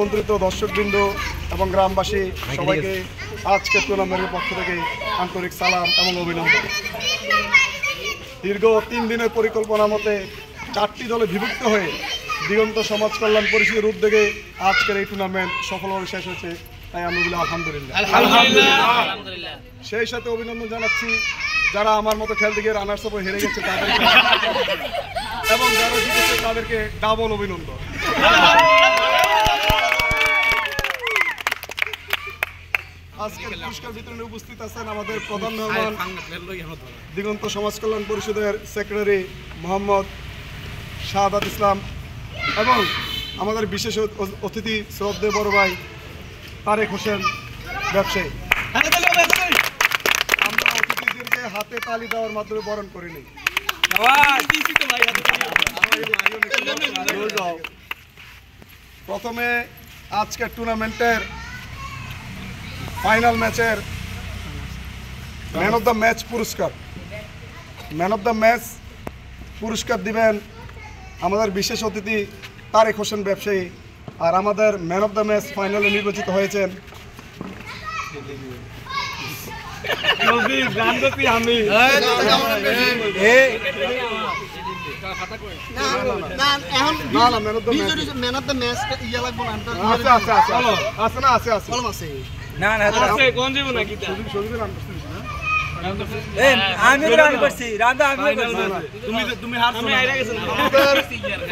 আমন্ত্রিত দর্শকবৃন্দ এবং গ্রামবাসী সবাইকে আজকের টুর্নামেন্টের পক্ষ থেকে আন্তরিক সালাম এবং অভিনন্দন। দীর্ঘ 3 দিনের পরিকল্পনা মতে 4টি দলে বিভক্ত হয়ে দিগন্ত সমাজ কল্যাণ পরিষদের উদ্যোগে আজকের এই টুর্নামেন্ট সফলভাবে শেষ হয়েছে, তাই আমি বলি আলহামদুলিল্লাহ। সেই সাথে অভিনন্দন জানাচ্ছি যারা আমার মতো খেলতে গিয়ে রানার্স আপ হেরে গেছে তাদেরকে, এবং যারা জিতেছে তাদেরকে ডাবল অভিনন্দন। আজকের পুরস্কার বিতরণে উপস্থিত আছেন আমাদের প্রধান মেহমান দিগন্ত সমাজ কল্যাণ পরিষদের সেক্রেটারি মোহাম্মদ শাহাদাত ইসলাম এবং আমাদের বিশেষ অতিথি শ্রদ্ধেয় বড় ভাই তারেক হোসেন ব্যবসায়ী। আমরা অতিথিদেরকে হাতে তালি দেওয়ার মাধ্যমে বরণ করে নিই। প্রথমে আজকের টুর্নামেন্টের ফাইনাল ম্যাচের ম্যান অফ দ্য ম্যাচ পুরস্কার দিবেন আমাদের বিশেষ অতিথি তারেক হোসেন ব্যবসায়ী। আর আমাদের ম্যান অফ দ্য ম্যাচ ফাইনালে নির্বাচিত হয়েছেন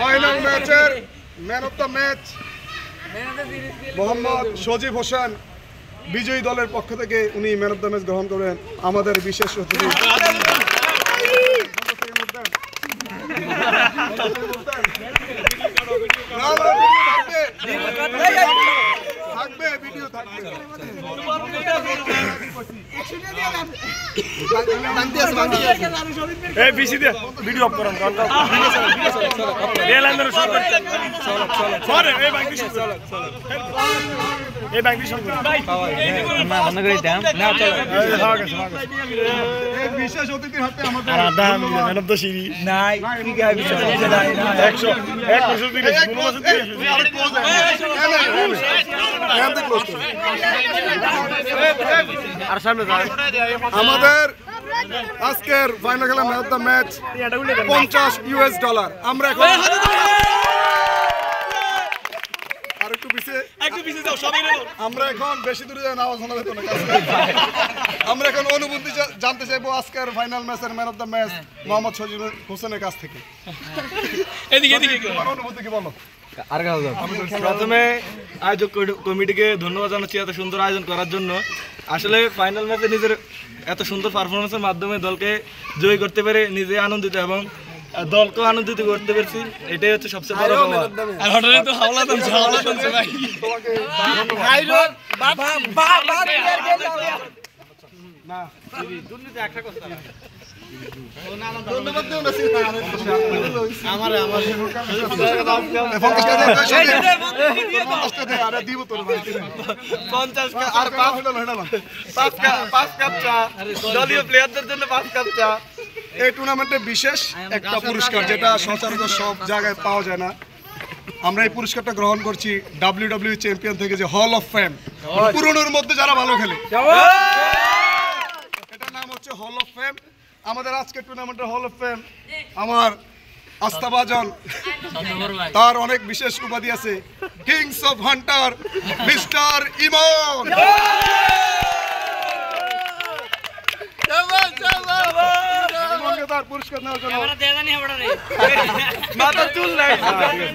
ফাইনাল ম্যাচের man of the match Mohammad Sajib Hossain বিজয়ী দলের পক্ষ থেকে উনি ম্যান অফ দ্য ম্যাচ গ্রহণ করেন। আমাদের বিশেষ অতিথি বিশেষ অতিথির হাতে আমাদের আজকের ফাইনাল খেলা ম্যান অফ দ্য ম্যাচ $50। আমরা এখন আমরা এখন বেশি দূরে আওয়াজ শোনা যেত না। আমরা এখন অনুভূতি জানতে চাইবো আজকের ফাইনাল ম্যাচের man of the match Mohammad Sajib হোসেনের কাছ থেকে। অনুভূতি কি বলো? প্রথমে আয়োজক কমিটিকে ধন্যবাদ জানাচ্ছি এত সুন্দর আয়োজন করার জন্য। আসলে ফাইনাল ম্যাচে নিজের এত সুন্দর পারফরমেন্সের মাধ্যমে দলকে জয়ী করতে পেরে নিজে আনন্দিত এবং দলকেও আনন্দিত করতে পেরেছি, এটাই হচ্ছে সবচেয়ে বড় এই টুর্নামেন্টে বিশেষ একটা পুরস্কার যেটা সচরাচর সব জায়গায় পাওয়া যায় না। আমরা এই পুরস্কারটা গ্রহণ করছি WWE চ্যাম্পিয়ন থেকে, যে হল অফ ফেম, পুরনোর মধ্যে যারা ভালো খেলে, এটার নাম হচ্ছে হল অফ ফেম। আমাদের আজকের টুর্নামেন্টের হল অফ ফেম আমার আস্থাভাজন, তার অনেক বিশেষ উপাধি আছে, কিংস অফ হান্টার মিস্টার ইমন। পুরস্কার নেওয়ার জন্য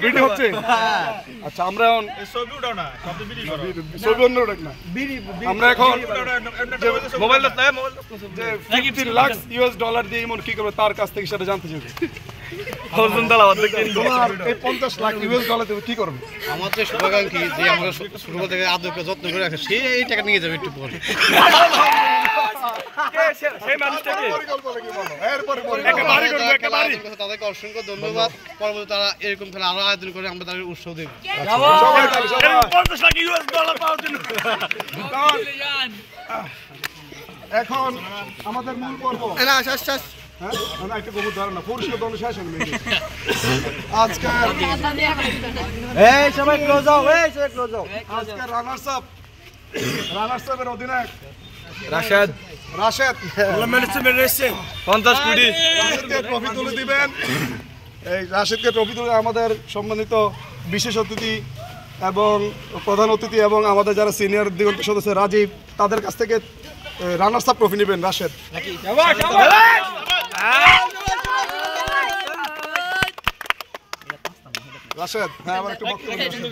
ভিডিও হচ্ছে। আচ্ছা, আমরা এখন আমরা এখন $50 দিয়ে ইমন কি করবে তার কাছ থেকে সেটা জানতে চাই। এই $50 দেবে কি করবে? আমার যে শুভাকাঙ্ক্ষী যে আমরা ছোট থেকে আদরকে যত্ন করে রাখে সে এই টাকা নিয়ে যাবে একটু পরে। তাদেরকে অসংখ্য ধন্যবাদ। পরবর্তী তারা এরকম খেলা আরো আয়োজন করে আমরা তাদের উৎসাহ দেব। এখন আমাদের মূল পর্ব হ্যাঁ না একটা কবুতর ধরে না পুরস্কার দল শেষ হলো আজকে এই সবাই ক্লোজ হও আজকে রানার্স আপের অধিনায়ক রাশেদ রাশেদ 50 কোটি রাশেদকে ট্রফি তুলে দিবেন। এই রাশেদকে ট্রফি তুলে আমাদের সম্মানিত বিশেষ অতিথি এবং প্রধান অতিথি এবং আমাদের যারা সিনিয়র দিগন্ত সদস্য রাজীব তাদের কাছ থেকে রানার্স আপ ট্রফি নেবেন রাশেদ। রাশেদ হ্যাঁ আমার একটু বক্তব্য দিন।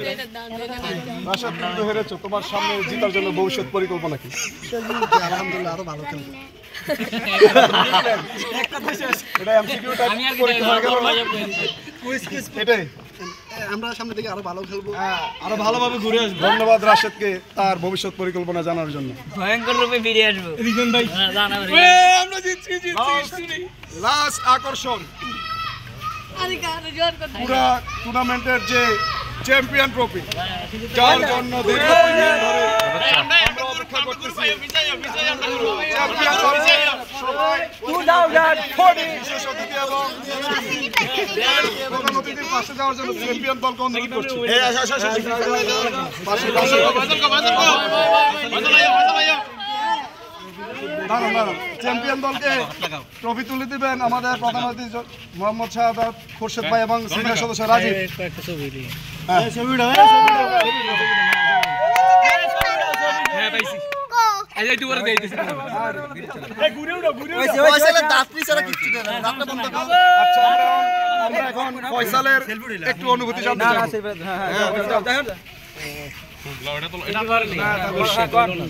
রাশেদ তুমি তো হেরেছো, তোমার সামনে জেতার জন্য ভবিষ্যৎ পরিকল্পনা কি? আলহামদুলিল্লাহ আরো ভালো খেলবো। এটা এমসিকিউ টাইপ পরীক্ষা হয়ে গেল না? এটাই আমরা সামনে থেকে আরো ভালো খেলবো। আরো ভালোভাবে ঘুরে আসবো। ধন্যবাদ রাশেদকে তার ভবিষ্যৎ পরিকল্পনা জানার জন্য। ভয়ঙ্কর রূপে ফিরে আসবো। রিজন ভাই আমরা জিতছি। লাস্ট আকর্ষণ পুরা টুর্নামেন্টের যে চ্যাম্পিয়ন ট্রফি যার জন্য দীর্ঘদিন ধরে আমরা অপেক্ষা করতেছি। চ্যাম্পিয়ন সবাই বিশেষ অতিথি এবং প্রধান অতিথির পাশে যাওয়ার জন্য চ্যাম্পিয়ন দলকে অনুরোধ করছি। পাশে দাঁড়ান চ্যাম্পিয়ন দলকে ট্রফি তুলে দিবেন আমাদের প্রধান অতিথি মোহাম্মদ শাহাদাত খোরশেদ ভাই এবং সিনিয়র সদস্য রাজীব। আচ্ছা আমরা এখন ফয়সালের একটু অনুভূতি জানতে চাই।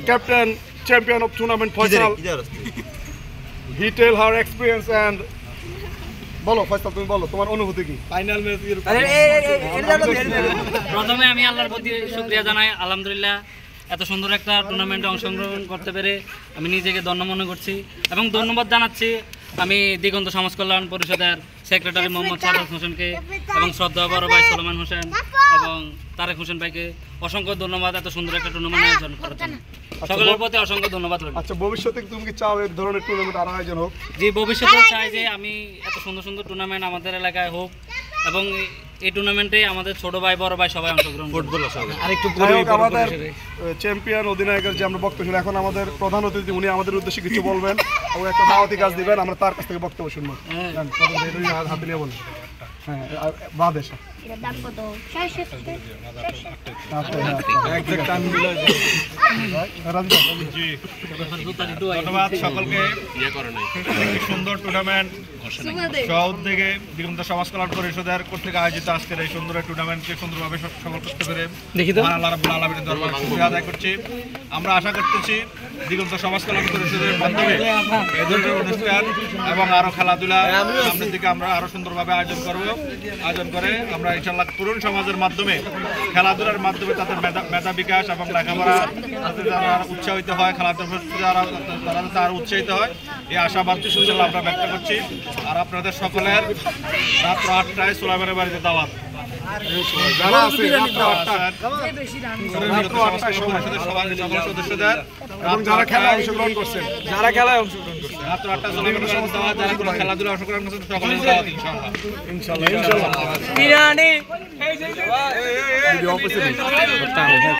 Captain champion of tournament Faisal, he tell her experience and বলো ফয়সাল তুমি বলো তোমার অনুভূতি কি? ফাইনাল ম্যাচ প্রথমে আমি আল্লাহর প্রতি শুকরিয়া জানাই। আলহামদুলিল্লাহ এত সুন্দর একটা টুর্নামেন্টে অংশগ্রহণ করতে পেরে আমি নিজেকে ধন্য মনে করছি এবং ধন্যবাদ জানাচ্ছি আমি দিগন্ত সমাজ কল্যাণ পরিষদের সেক্রেটারি মোহাম্মদ সাদাত হোসেনকে এবং শ্রদ্ধা বড় ভাই সলমান হোসেন এবং তারেক হোসেন ভাইকে অসংখ্য ধন্যবাদ এত সুন্দর একটা টুর্নামেন্ট আয়োজন করার জন্য। সকলের প্রতি অসংখ্য ধন্যবাদ রইল। আচ্ছা ভবিষ্যতে তুমি কি চাও এই ধরনের টুর্নামেন্ট আরো আয়োজন হোক? যে ভবিষ্যতে চাই যে আমি এত সুন্দর সুন্দর টুর্নামেন্ট আমাদের এলাকায় হোক এবং এই টুর্নামেন্টে আমাদের ছোট ভাই বড় ভাই সবাই অংশগ্রহণ ফুটবল আরেকটু যাই হোক, আমাদের চ্যাম্পিয়ন অধিনায়কের যে আমরা বক্তব্য শুনলাম, এখন আমাদের প্রধান অতিথি উনি আমাদের উদ্দেশ্যে কিছু বলবেন এবং একটা দাওয়াতি কাজ দিবেন, আমরা তার কাছ থেকে বক্তব্য শুনবো। হাতে নিয়ে বলুন। হ্যাঁ বাদ এসে ধন্যবাদ সকলকে। একটি সুন্দর টুর্নামেন্ট সহযোগে দিগন্ত সমাজ কল্যাণ পরিষদের কর্তৃক আয়োজিত আজকের এই সুন্দর টুর্নামেন্টকে সুন্দরভাবে সফল করতে পেরে আল্লাহ রাব্বুল আলামিনের দরবারে শুকরিয়া আদায় করছি। আমরা আশা করতেছি দিগন্ত সমাজ কল্যাণ পরিষদের মাধ্যমে এই ধরনের অনুষ্ঠান এবং আরো খেলাধুলা সামনের দিকে আমরা আরো সুন্দরভাবে আয়োজন করে আমরা ইনশাআল্লাহ তরুণ সমাজের মাধ্যমে খেলাধুলার মাধ্যমে তাদের মেধা বিকাশ এবং লেখাপড়া যারা উৎসাহিত হয়, খেলাধুলার তারা যাতে আরো উৎসাহিত হয় এই আশাবাদ ইনশাআল্লাহ আমরা ব্যক্ত করছি। আর আপনাদের সকলের রাত্র 8টায় সোলাইমানের বাড়িতে দাওয়াত। যারা আছে সকল সদস্যদের এবং যারা খেলা অংশগ্রহণ করছেন, যারা খেলায় অংশগ্রহণ করছে রাত্র 8টায় সোলাইমানের বাড়িতে দাওয়াত। যারা কোনো খেলাধুলা অংশগ্রহণ করছেন সকলের দাওয়াত ইনশাআল্লাহ। বিরিয়ানি ইনশাআল্লাহ